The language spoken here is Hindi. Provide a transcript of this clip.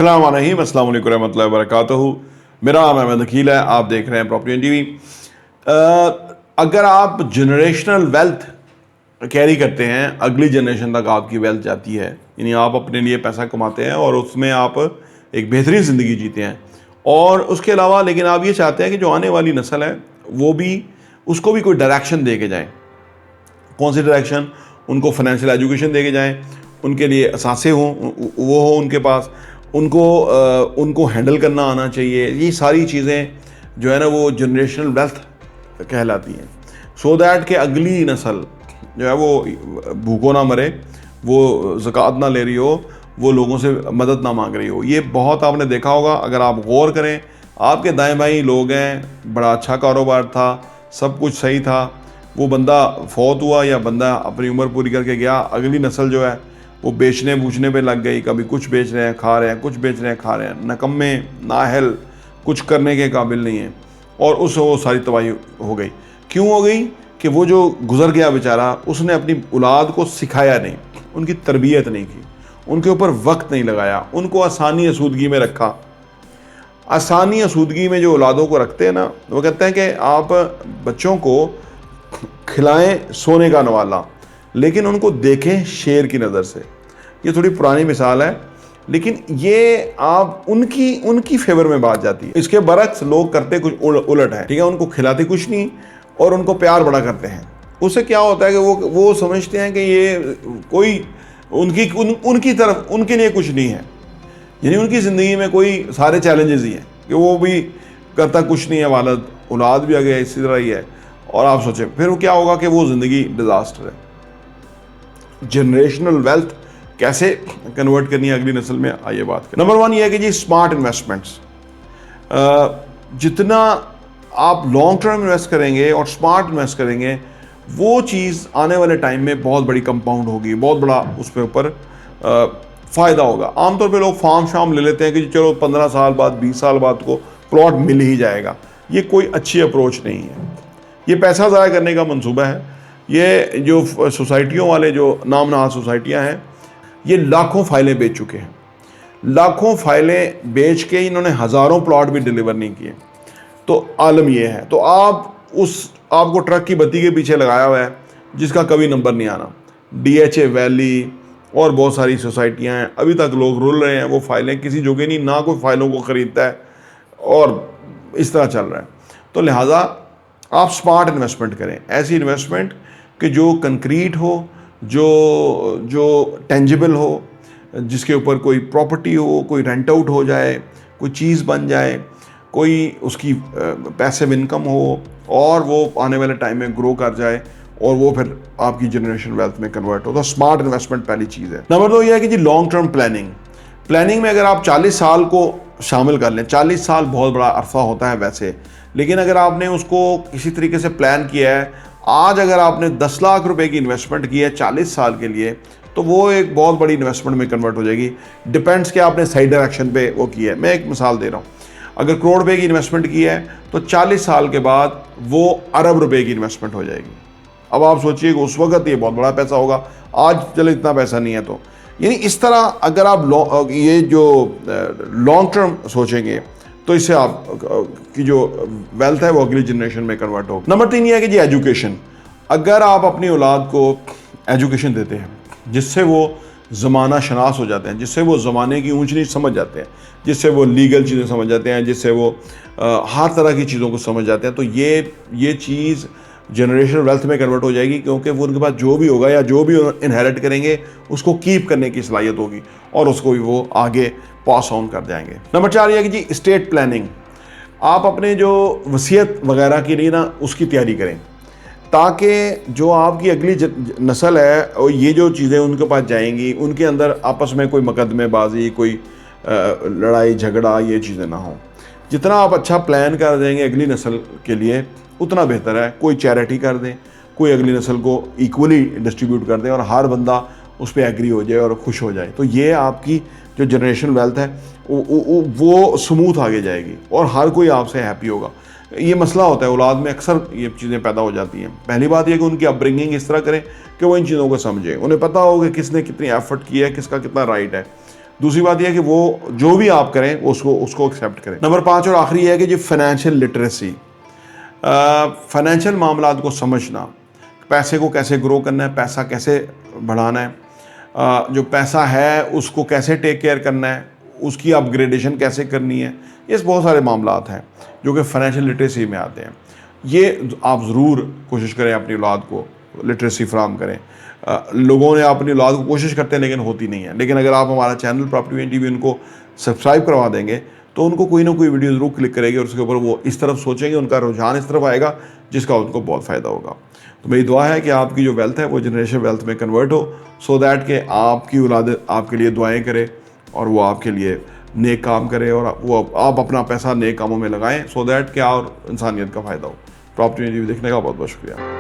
अस्सलाम वालेकुम रहमतुल्लाहि व बरकातहू। मेरा नाम अहमद अकील है, आप देख रहे हैं प्रॉपर्टी एंड टीवी। अगर आप जनरेशनल वेल्थ कैरी करते हैं, अगली जनरेशन तक आपकी वेल्थ जाती है, यानी आप अपने लिए पैसा कमाते हैं और उसमें आप एक बेहतरीन ज़िंदगी जीते हैं, और उसके अलावा लेकिन आप ये चाहते हैं कि जो आने वाली नस्ल है वो भी उसको भी कोई डायरेक्शन दे के जाएँ। कौन सी डायरेक्शन? उनको फाइनेंशियल एजुकेशन दे के जाएँ, उनके लिए असासे हों, वो हो उनके पास, उनको हैंडल करना आना चाहिए। ये सारी चीज़ें जो है ना वो जनरेशनल वेल्थ कहलाती हैं, सो दैट कि अगली नस्ल जो है वो भूखों ना मरे, वो ज़कात ना ले रही हो, वो लोगों से मदद ना मांग रही हो। ये बहुत आपने देखा होगा, अगर आप गौर करें, आपके दाएं बाएं लोग हैं, बड़ा अच्छा कारोबार था, सब कुछ सही था, वो बंदा फौत हुआ या बंदा अपनी उम्र पूरी करके गया, अगली नस्ल जो है वो बेचने बूझने पे लग गई। कभी कुछ बेच रहे हैं खा रहे हैं, कुछ बेच रहे हैं खा रहे हैं, नकम्मे नाअहल, कुछ करने के काबिल नहीं है, और वो सारी तबाही हो गई। क्यों हो गई? कि वो जो गुजर गया बेचारा, उसने अपनी औलाद को सिखाया नहीं, उनकी तरबियत नहीं की, उनके ऊपर वक्त नहीं लगाया, उनको आसानी आसूदगी में रखा। आसानी आसूदगी में जो औलादों को रखते हैं ना, वो कहते हैं कि आप बच्चों को खिलाएं सोने का नवाला, लेकिन उनको देखें शेर की नज़र से। ये थोड़ी पुरानी मिसाल है, लेकिन ये आप उनकी फेवर में बात जाती है। इसके बरक्स लोग करते कुछ उलट है, ठीक है, उनको खिलाते कुछ नहीं और उनको प्यार बड़ा करते हैं। उससे क्या होता है कि वो समझते हैं कि ये कोई उनकी तरफ उनके लिए कुछ नहीं है, यानी उनकी ज़िंदगी में कोई सारे चैलेंजेस ही हैं, कि वो भी करता कुछ नहीं है, वालद औलाद भी आ गया इसी तरह ही है, और आप सोचें फिर वो क्या होगा कि वो ज़िंदगी डिज़ास्टर है। जनरेशनल वेल्थ कैसे कन्वर्ट करनी है अगली नस्ल में, आइए बात करें। नंबर 1 ये है कि जी स्मार्ट इन्वेस्टमेंट्स। जितना आप लॉन्ग टर्म इन्वेस्ट करेंगे और स्मार्ट इन्वेस्ट करेंगे, वो चीज़ आने वाले टाइम में बहुत बड़ी कंपाउंड होगी, बहुत बड़ा उस पर ऊपर फ़ायदा होगा। आमतौर पे लोग फार्म शाम ले लेते हैं कि चलो 15 साल बाद 20 साल बाद को प्लॉट मिल ही जाएगा। ये कोई अच्छी अप्रोच नहीं है, ये पैसा ज़ाया करने का मंसूबा है। ये जो सोसाइटियों वाले जो नामनहाद सोसाइटियाँ हैं, ये लाखों फाइलें बेच चुके हैं, लाखों फाइलें बेच के इन्होंने हज़ारों प्लॉट भी डिलीवर नहीं किए। तो आलम ये है, तो आपको ट्रक की बत्ती के पीछे लगाया हुआ है जिसका कभी नंबर नहीं आना। DHA वैली और बहुत सारी सोसाइटियाँ हैं, अभी तक लोग रुल रहे हैं, वो फाइलें किसी जोगे नहीं, ना कोई फाइलों को ख़रीदता है, और इस तरह चल रहा है। तो लिहाजा आप स्मार्ट इन्वेस्टमेंट करें, ऐसी इन्वेस्टमेंट कि जो कंक्रीट हो, जो टेंजिबल हो, जिसके ऊपर कोई प्रॉपर्टी हो, कोई रेंट आउट हो जाए, कोई चीज़ बन जाए, कोई उसकी पैसिव इनकम हो, और वो आने वाले टाइम में ग्रो कर जाए, और वो फिर आपकी जनरेशन वेल्थ में कन्वर्ट हो। तो स्मार्ट इन्वेस्टमेंट पहली चीज़ है। नंबर 2 ये है कि जी लॉन्ग टर्म प्लानिंग में अगर आप 40 साल को शामिल कर लें, 40 साल बहुत बड़ा अरसा होता है वैसे, लेकिन अगर आपने उसको किसी तरीके से प्लान किया है, आज अगर आपने 10 लाख रुपए की इन्वेस्टमेंट की है 40 साल के लिए, तो वो एक बहुत बड़ी इन्वेस्टमेंट में कन्वर्ट हो जाएगी। डिपेंड्स कि आपने सही डायरेक्शन पे वो किया है। मैं एक मिसाल दे रहा हूँ, अगर करोड़ रुपए की इन्वेस्टमेंट की है तो 40 साल के बाद वो अरब रुपए की इन्वेस्टमेंट हो जाएगी। अब आप सोचिए कि उस वक्त ये बहुत बड़ा पैसा होगा, आज चले इतना पैसा नहीं है। तो यानी इस तरह अगर आप ये जो लॉन्ग टर्म सोचेंगे, तो इससे आप की जो वेल्थ है वो अगली जनरेशन में कन्वर्ट हो। नंबर 3 ये है कि जी एजुकेशन। अगर आप अपनी औलाद को एजुकेशन देते हैं जिससे वो ज़माना शनास हो जाते हैं, जिससे वो ज़माने की ऊंच नीच समझ जाते हैं, जिससे वो लीगल चीज़ें समझ जाते हैं, जिससे वो हर तरह की चीज़ों को समझ जाते हैं, तो ये चीज़ जनरेशन वेल्थ में कन्वर्ट हो जाएगी, क्योंकि वो उनके पास जो भी होगा या जो भी इनहेरिट करेंगे उसको कीप करने की सलाहियत होगी, और उसको भी वो आगे पास ऑन कर जाएंगे। नंबर 4 ये है कि जी स्टेट प्लानिंग। आप अपने जो वसीयत वगैरह के लिए ना उसकी तैयारी करें, ताकि जो आपकी अगली नस्ल है और ये जो चीज़ें उनके पास जाएंगी, उनके अंदर आपस में कोई मुकदमेबाजी, कोई लड़ाई झगड़ा, ये चीज़ें ना हो। जितना आप अच्छा प्लान कर देंगे अगली नस्ल के लिए उतना बेहतर है। कोई चैरिटी कर दें, कोई अगली नस्ल को इक्वली डिस्ट्रीब्यूट कर दें और हर बंदा उस पर एग्री हो जाए और खुश हो जाए, तो ये आपकी जो जनरेशन वेल्थ है वो स्मूथ आगे जाएगी और हर कोई आपसे हैप्पी होगा। ये मसला होता है औलाद में, अक्सर ये चीज़ें पैदा हो जाती हैं। पहली बात यह कि उनकी अपब्रिंगिंग इस तरह करें कि वो इन चीज़ों को समझें, उन्हें पता हो कि किसने कितनी एफर्ट की है, किसका कितना राइट है। दूसरी बात यह है कि वो जो भी आप करें उसको एक्सेप्ट करें। नंबर 5 और आखिरी है कि जी फाइनेंशियल लिटरेसी, फाइनेंशियल मामलात को समझना, पैसे को कैसे ग्रो करना है, पैसा कैसे बढ़ाना है, जो पैसा है उसको कैसे टेक केयर करना है, उसकी अपग्रेडेशन कैसे करनी है, ये बहुत सारे मामलात हैं जो कि फाइनेंशियल लिटरेसी में आते हैं। ये आप ज़रूर कोशिश करें अपनी औलाद को लिटरेसी फराहम करें। लोगों ने अपनी औलाद को कोशिश करते हैं लेकिन होती नहीं है। लेकिन अगर आप हमारा चैनल प्रॉपर्टी वीएन टीवी उनको सब्सक्राइब करवा देंगे तो उनको कोई ना कोई वीडियो ज़रूर क्लिक करेगी और उसके ऊपर वो इस तरफ सोचेंगे, उनका रुझान इस तरफ आएगा जिसका उनको बहुत फ़ायदा होगा। तो मेरी दुआ है कि आपकी जो वेल्थ है वो जनरेशन वेल्थ में कन्वर्ट हो, सो दैट कि आपकी औलाद आपके लिए दुआएं करे और वो आपके लिए नेक काम करे और वो आप अपना पैसा नेक कामों में लगाएं, सो दैट कि और इंसानियत का फ़ायदा हो। प्रॉपर्टी वीडियो देखने का बहुत बहुत शुक्रिया।